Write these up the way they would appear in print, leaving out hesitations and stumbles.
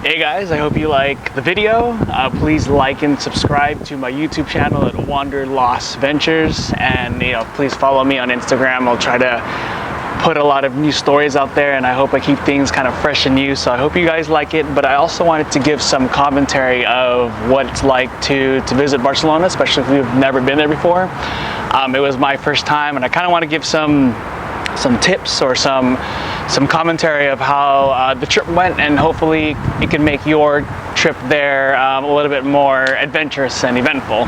Hey guys, I hope you like the video. Please like and subscribe to my YouTube channel at WanderLost Ventures, and please follow me on Instagram. I'll try to put a lot of new stories out there, and I hope I keep things kind of fresh and new. So I hope you guys like it. But I also wanted to give some commentary of what it's like to visit Barcelona, especially if you've never been there before. It was my first time, and I kind of want to give some tips or some commentary of how the trip went, and hopefully it can make your trip there a little bit more adventurous and eventful.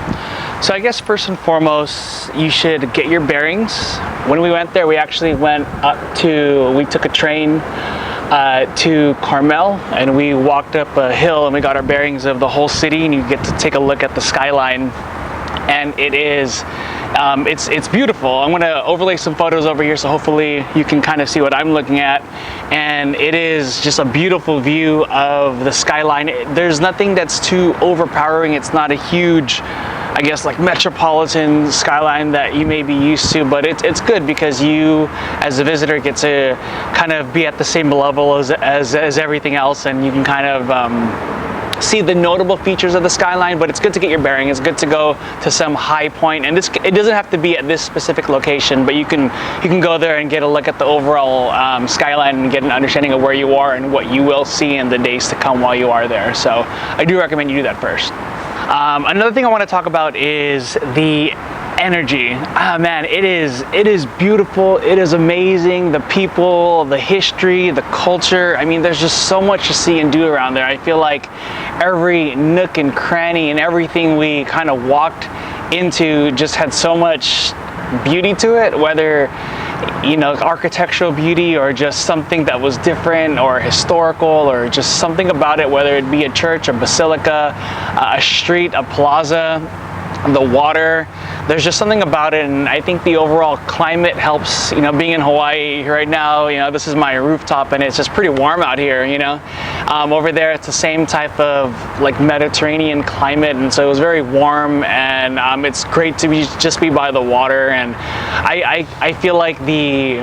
So I guess first and foremost, you should get your bearings. When we went there, we actually we took a train to Carmel, and we walked up a hill and we got our bearings of the whole city, and you get to take a look at the skyline, and it is it's beautiful. I'm going to overlay some photos over here so hopefully you can kind of see what I'm looking at, and it is just a beautiful view of the skyline. There's nothing that's too overpowering. It's not a huge, I guess, like metropolitan skyline that you may be used to, but it's good because you as a visitor get to kind of be at the same level as everything else, and you can kind of see the notable features of the skyline. But it's good to get your bearing. It's good to go to some high point, and it doesn't have to be at this specific location, but you can go there and get a look at the overall skyline and get an understanding of where you are and what you will see in the days to come while you are there. So I do recommend you do that first. Another thing I want to talk about is the energy. Man, it is beautiful. It is amazing. The people, the history, the culture. I mean, there's just so much to see and do around there. I feel like every nook and cranny and everything we kind of walked into just had so much beauty to it, whether architectural beauty or just something that was different or historical, or just something about it, whether it be a church, a basilica, a street, a plaza, the water. There's just something about it, and I think the overall climate helps. Being in Hawaii right now, this is my rooftop, and it's just pretty warm out here. Over there it's the same type of like Mediterranean climate, and so it was very warm, and it's great to just be by the water. And I feel like the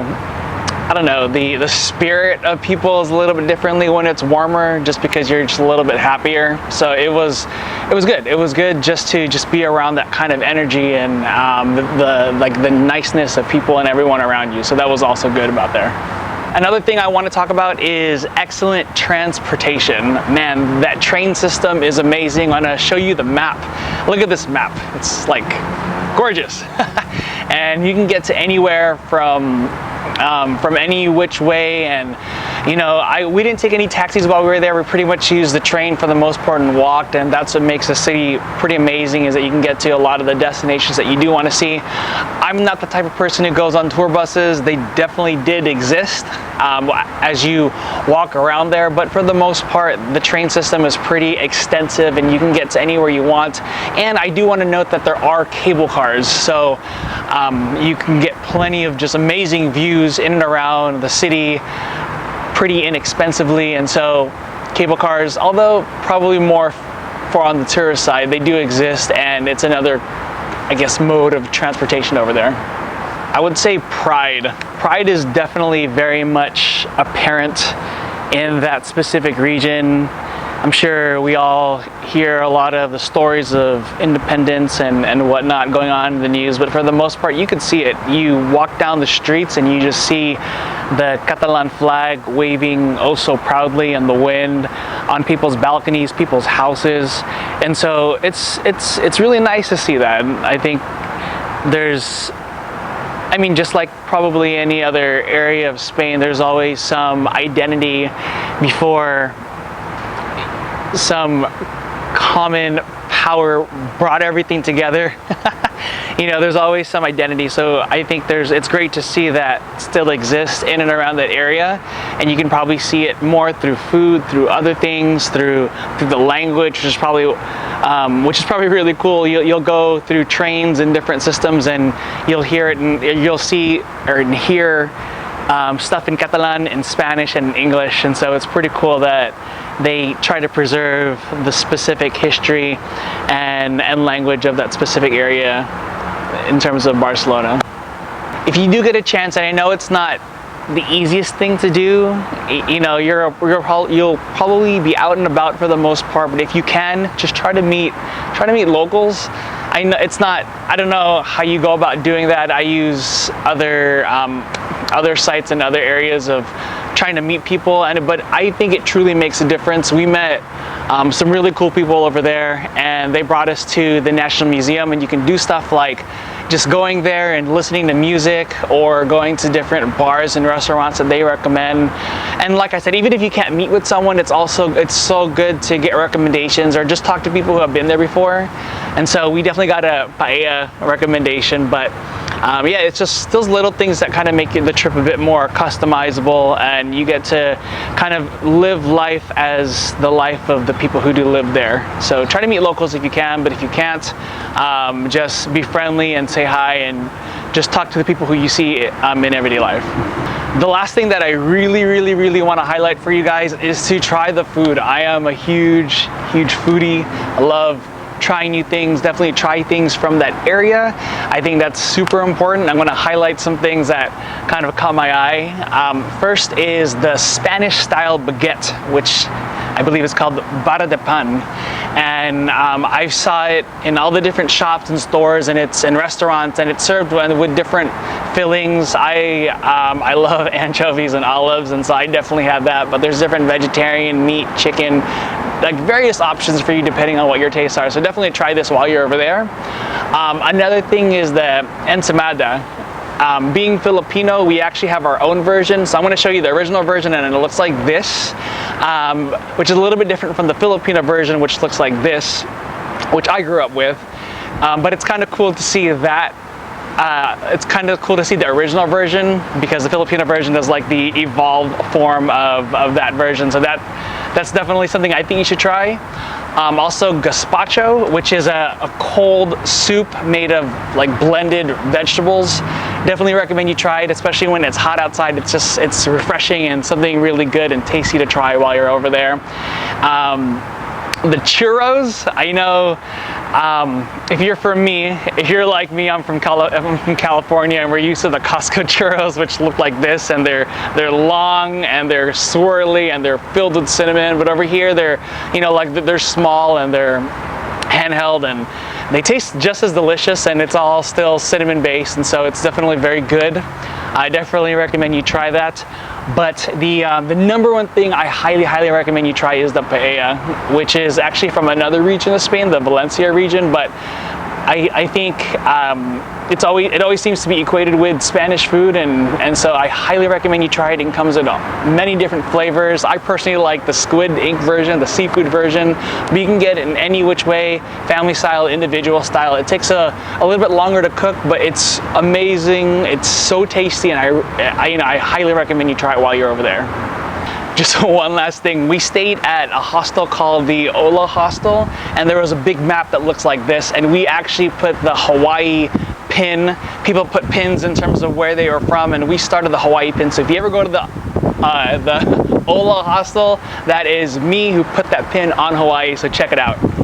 spirit of people is a little bit differently when it's warmer, just because you're just a little bit happier. So it was good. It was good just to be around that kind of energy and the niceness of people and everyone around you. So that was also good about there. Another thing I want to talk about is excellent transportation. Man, that train system is amazing. I'm going to show you the map. Look at this map. It's like gorgeous. And you can get to anywhere from any which way, and we didn't take any taxis while we were there. We pretty much used the train for the most part and walked, and that's what makes the city pretty amazing, is that you can get to a lot of the destinations that you do want to see. I'm not the type of person who goes on tour buses. They definitely did exist as you walk around there, but for the most part the train system is pretty extensive and you can get to anywhere you want. And I do want to note that there are cable cars, so you can get plenty of just amazing views in and around the city pretty inexpensively. And so cable cars, although probably more for on the tourist side, they do exist, and it's another, I guess, mode of transportation over there. I would say pride. Pride is definitely very much apparent in that specific region. I'm sure we all hear a lot of the stories of independence and whatnot going on in the news, but for the most part you can see it. You walk down the streets and you just see the Catalan flag waving oh so proudly in the wind on people's balconies, people's houses, and so it's really nice to see that. And I think just like probably any other area of Spain, there's always some identity before some common power brought everything together. There's always some identity, so I think it's great to see that still exists in and around that area, and you can probably see it more through food, through other things, through the language, which is probably really cool. You'll go through trains and different systems, and you'll hear it, and you'll see or hear stuff in Catalan, in Spanish, and in English, and so it's pretty cool that they try to preserve the specific history and language of that specific area in terms of Barcelona. If you do get a chance, and I know it's not the easiest thing to do. You know, you'll probably be out and about for the most part, but if you can, just try to meet locals. I know it's not, I don't know how you go about doing that. I use other sites and other areas of trying to meet people, but I think it truly makes a difference. We met some really cool people over there, and they brought us to the National Museum, and you can do stuff like just going there and listening to music, or going to different bars and restaurants that they recommend. And like I said, even if you can't meet with someone, it's so good to get recommendations or just talk to people who have been there before. And so we definitely got a paella recommendation, but yeah, it's just those little things that kind of make the trip a bit more customizable, and you get to kind of live life as the life of the people who do live there. So try to meet locals if you can, but if you can't, just be friendly and say hi and just talk to the people who you see in everyday life. The last thing that I really want to highlight for you guys is to try the food. I am a huge foodie. I love trying new things. Definitely try things from that area. I think that's super important. I'm going to highlight some things that kind of caught my eye. First is the Spanish style baguette, which I believe is called vara de pan. And I saw it in all the different shops and stores, and it's in restaurants, and it's served with different fillings. I love anchovies and olives, and so I definitely have that, but there's different vegetarian, meat, chicken, like various options for you depending on what your tastes are. So definitely try this while you're over there. Another thing is the ensaymada. Being Filipino, we actually have our own version. So I'm going to show you the original version, and it looks like this, which is a little bit different from the Filipino version, which looks like this, which I grew up with. But it's kind of cool to see that. It's kind of cool to see the original version, because the Filipino version is like the evolved form of that version. So that's definitely something I think you should try. Also gazpacho, which is a cold soup made of like blended vegetables. Definitely recommend you try it, especially when it's hot outside. It's refreshing and something really good and tasty to try while you're over there. The churros, I know, if you're like me, I'm from California, and we're used to the Costco churros, which look like this, and they're long and they're swirly and they're filled with cinnamon. But over here, they're small and they're handheld, and they taste just as delicious, and it's all still cinnamon based, and so it's definitely very good. I definitely recommend you try that. But the number one thing I highly recommend you try is the paella, which is actually from another region of Spain, the Valencia region, but I think it always seems to be equated with Spanish food, and so I highly recommend you try it. It comes in many different flavors. I personally like the squid ink version, the seafood version, but you can get it in any which way, family style, individual style. It takes a little bit longer to cook, but it's amazing. It's so tasty, and I highly recommend you try it while you're over there. Just one last thing, we stayed at a hostel called the Ola Hostel, and there was a big map that looks like this, and we actually put the Hawaii pin. People put pins in terms of where they were from, and we started the Hawaii pin. So if you ever go to the Ola Hostel, that is me who put that pin on Hawaii, so check it out.